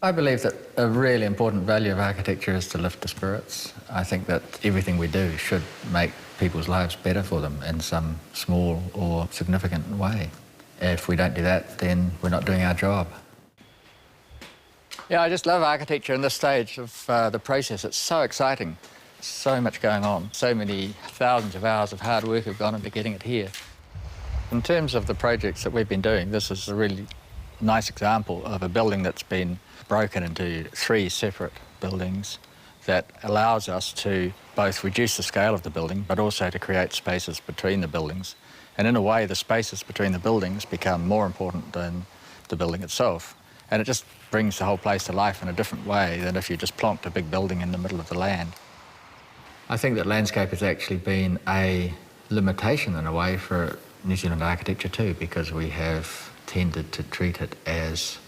I believe that a really important value of architecture is to lift the spirits. I think that everything we do should make people's lives better for them in some small or significant way. If we don't do that, then we're not doing our job. Yeah, I just love architecture in this stage of the process. It's so exciting. So much going on. So many thousands of hours of hard work have gone into getting it here. In terms of the projects that we've been doing, this is a really nice example of a building that's been broken into 3 separate buildings that allows us to both reduce the scale of the building but also to create spaces between the buildings. And in a way, the spaces between the buildings become more important than the building itself. And it just brings the whole place to life in a different way than if you just plonked a big building in the middle of the land. I think that landscape has actually been a limitation in a way for New Zealand architecture too, because we have tended to treat it as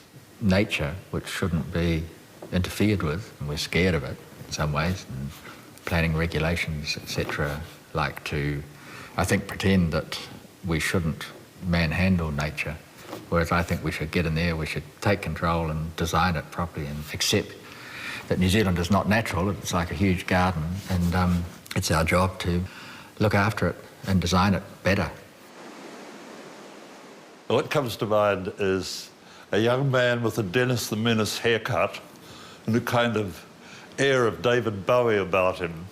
nature, which shouldn't be interfered with, and we're scared of it in some ways, and planning regulations, etc., like to, I think, pretend that we shouldn't manhandle nature, whereas I think we should get in there, we should take control and design it properly and accept that New Zealand is not natural, it's like a huge garden, and it's our job to look after it and design it better. What comes to mind is a young man with a Dennis the Menace haircut and a kind of air of David Bowie about him.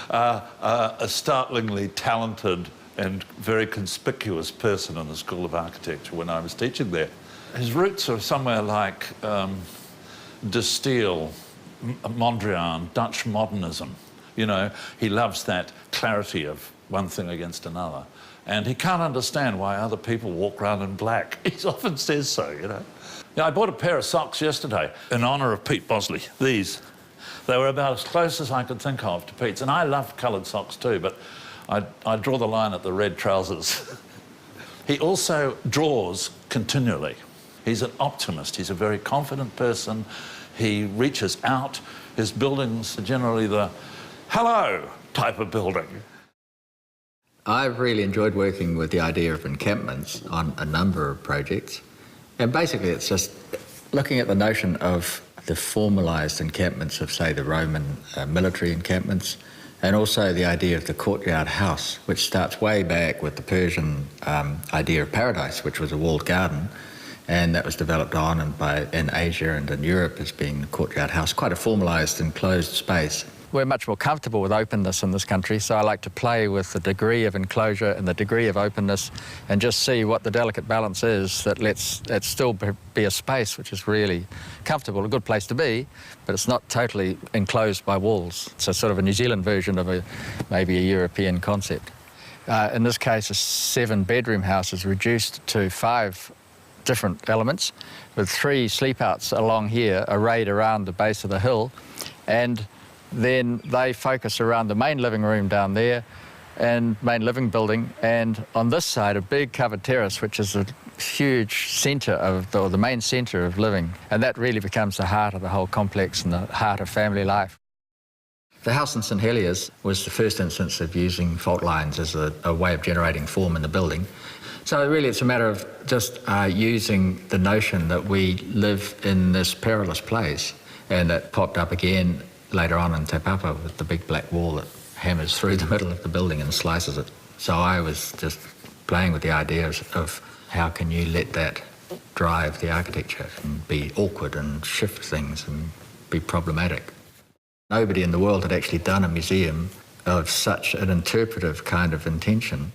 A startlingly talented and very conspicuous person in the School of Architecture when I was teaching there. His roots are somewhere like De Stijl, Mondrian, Dutch modernism. You know, he loves that clarity of one thing against another. And he can't understand why other people walk around in black. He often says so, you know. Yeah, I bought a pair of socks yesterday in honour of Pete Bossley, these. They were about as close as I could think of to Pete's. And I love coloured socks too, but I draw the line at the red trousers. He also draws continually. He's an optimist. He's a very confident person. He reaches out. His buildings are generally the hello type of building. I've really enjoyed working with the idea of encampments on a number of projects. And basically it's just looking at the notion of the formalised encampments of, say, the Roman military encampments, and also the idea of the courtyard house, which starts way back with the Persian idea of paradise, which was a walled garden, and that was developed on and in Asia and in Europe as being the courtyard house, quite a formalised enclosed space. We're much more comfortable with openness in this country, so I like to play with the degree of enclosure and the degree of openness and just see what the delicate balance is that lets it still be a space which is really comfortable, a good place to be, but it's not totally enclosed by walls. It's a sort of a New Zealand version of maybe a European concept. In this case, a 7-bedroom house is reduced to 5 different elements with 3 sleep-outs along here arrayed around the base of the hill, and then they focus around the main living room down there and main living building, and on this side a big covered terrace which is a huge centre of, or the main centre of living, and that really becomes the heart of the whole complex and the heart of family life. The house in St Heliers was the first instance of using fault lines as a way of generating form in the building. So really it's a matter of just using the notion that we live in this perilous place, and that popped up again later on in Te Papa with the big black wall that hammers through the middle of the building and slices it. So I was just playing with the ideas of how can you let that drive the architecture and be awkward and shift things and be problematic. Nobody in the world had actually done a museum of such an interpretive kind of intention.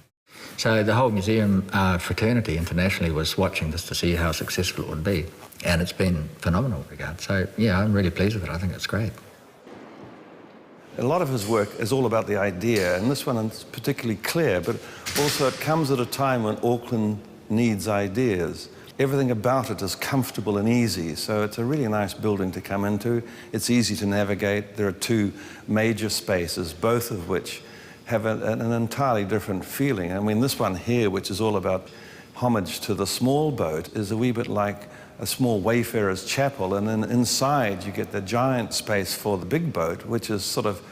So the whole museum fraternity internationally was watching this to see how successful it would be, and it's been phenomenal in regard. So yeah, I'm really pleased with it. I think it's great. A lot of his work is all about the idea, and this one is particularly clear, but also it comes at a time when Auckland needs ideas. Everything about it is comfortable and easy, so it's a really nice building to come into. It's easy to navigate. There are 2 major spaces, both of which have an entirely different feeling. I mean, this one here, which is all about homage to the small boat, is a wee bit like a small wayfarer's chapel, and then inside you get the giant space for the big boat, which is sort of,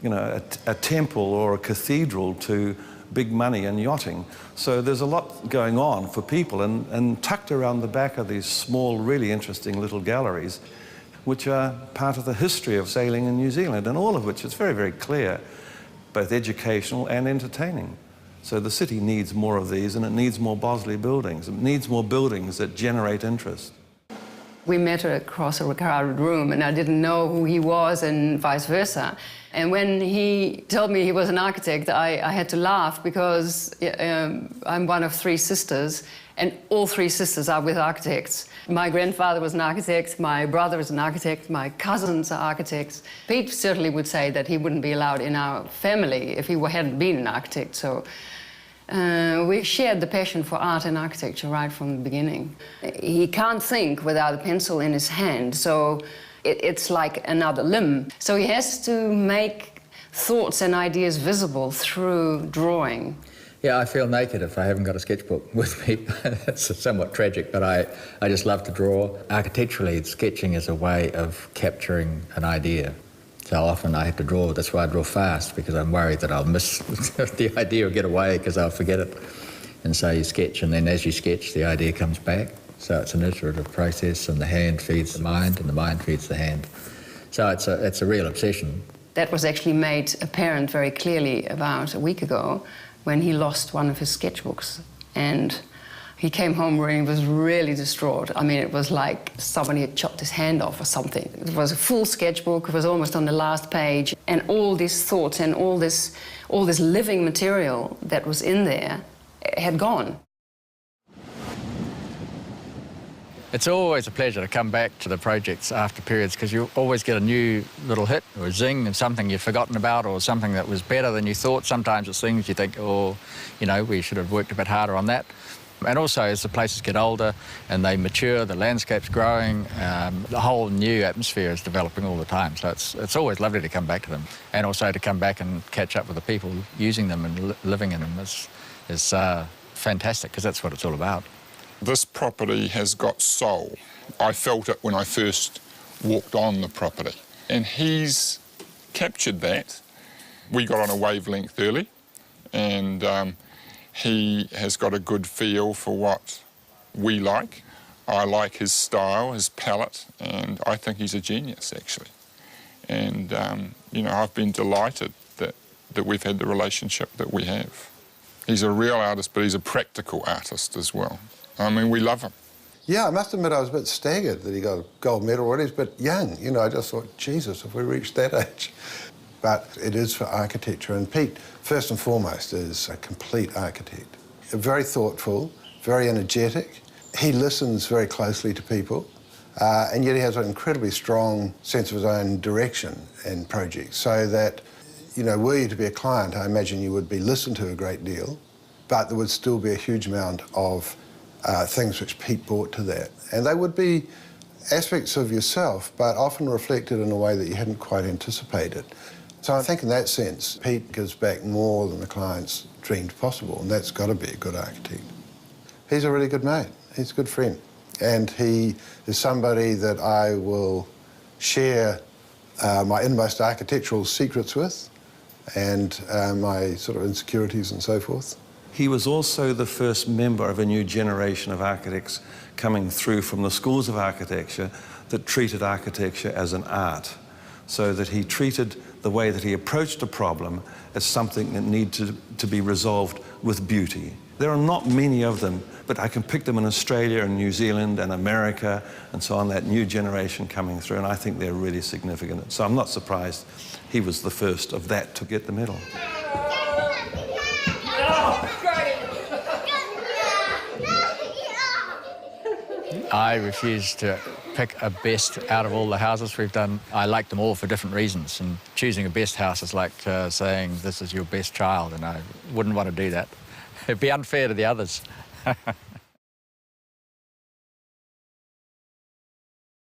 you know, a temple or a cathedral to big money and yachting. So there's a lot going on for people, and tucked around the back of these small, really interesting little galleries, which are part of the history of sailing in New Zealand, and all of which is very, very clear, both educational and entertaining. So the city needs more of these, and it needs more Bossley buildings. It needs more buildings that generate interest. We met across a crowded room, and I didn't know who he was and vice versa. And when he told me he was an architect, I had to laugh, because I'm one of 3 sisters, and all 3 sisters are with architects. My grandfather was an architect, my brother is an architect, my cousins are architects. Pete certainly would say that he wouldn't be allowed in our family if he hadn't been an architect. So we shared the passion for art and architecture right from the beginning. He can't think without a pencil in his hand, so it's like another limb. So he has to make thoughts and ideas visible through drawing. Yeah, I feel naked if I haven't got a sketchbook with me. It's somewhat tragic, but I just love to draw. Architecturally, sketching is a way of capturing an idea. So often I have to draw. That's why I draw fast, because I'm worried that I'll miss the idea or get away because I'll forget it. And so you sketch, and then as you sketch, the idea comes back. So it's an iterative process, and the hand feeds the mind, and the mind feeds the hand. So it's a real obsession. That was actually made apparent very clearly about a week ago, when he lost one of his sketchbooks. And he came home and he was really distraught. I mean, it was like somebody had chopped his hand off or something. It was a full sketchbook, it was almost on the last page, and all these thoughts and all this living material that was in there had gone. It's always a pleasure to come back to the projects after periods, because you always get a new little hit or a zing, and something you've forgotten about, or something that was better than you thought. Sometimes it's things you think, oh, you know, we should have worked a bit harder on that. And also, as the places get older and they mature, the landscape's growing, the whole new atmosphere is developing all the time. So it's always lovely to come back to them, and also to come back and catch up with the people using them and living in them is fantastic, because that's what it's all about. This property has got soul. I felt it when I first walked on the property, and he's captured that. We got on a wavelength early, and he has got a good feel for what we like. I like his style, his palette, and I think he's a genius, actually. And, you know, I've been delighted that we've had the relationship that we have. He's a real artist, but he's a practical artist as well. I mean, we love him. Yeah, I must admit I was a bit staggered that he got a gold medal already. He's a bit young, you know, I just thought, Jesus, if we reached that age. But it is for architecture, and Pete, first and foremost, is a complete architect. Very thoughtful, very energetic. He listens very closely to people, and yet he has an incredibly strong sense of his own direction in projects, so that, you know, were you to be a client, I imagine you would be listened to a great deal, but there would still be a huge amount of things which Pete brought to that. And they would be aspects of yourself, but often reflected in a way that you hadn't quite anticipated. So I think in that sense, Pete gives back more than the clients dreamed possible, and that's got to be a good architect. He's a really good mate. He's a good friend. And he is somebody that I will share my inmost architectural secrets with, and my sort of insecurities and so forth. He was also the first member of a new generation of architects coming through from the schools of architecture that treated architecture as an art, so that he treated the way that he approached a problem as something that needed to be resolved with beauty. There are not many of them, but I can pick them in Australia and New Zealand and America and so on, that new generation coming through, and I think they're really significant. So I'm not surprised he was the first of that to get the medal. I refuse to pick a best out of all the houses we've done. I like them all for different reasons, and choosing a best house is like saying this is your best child, and I wouldn't want to do that. It'd be unfair to the others.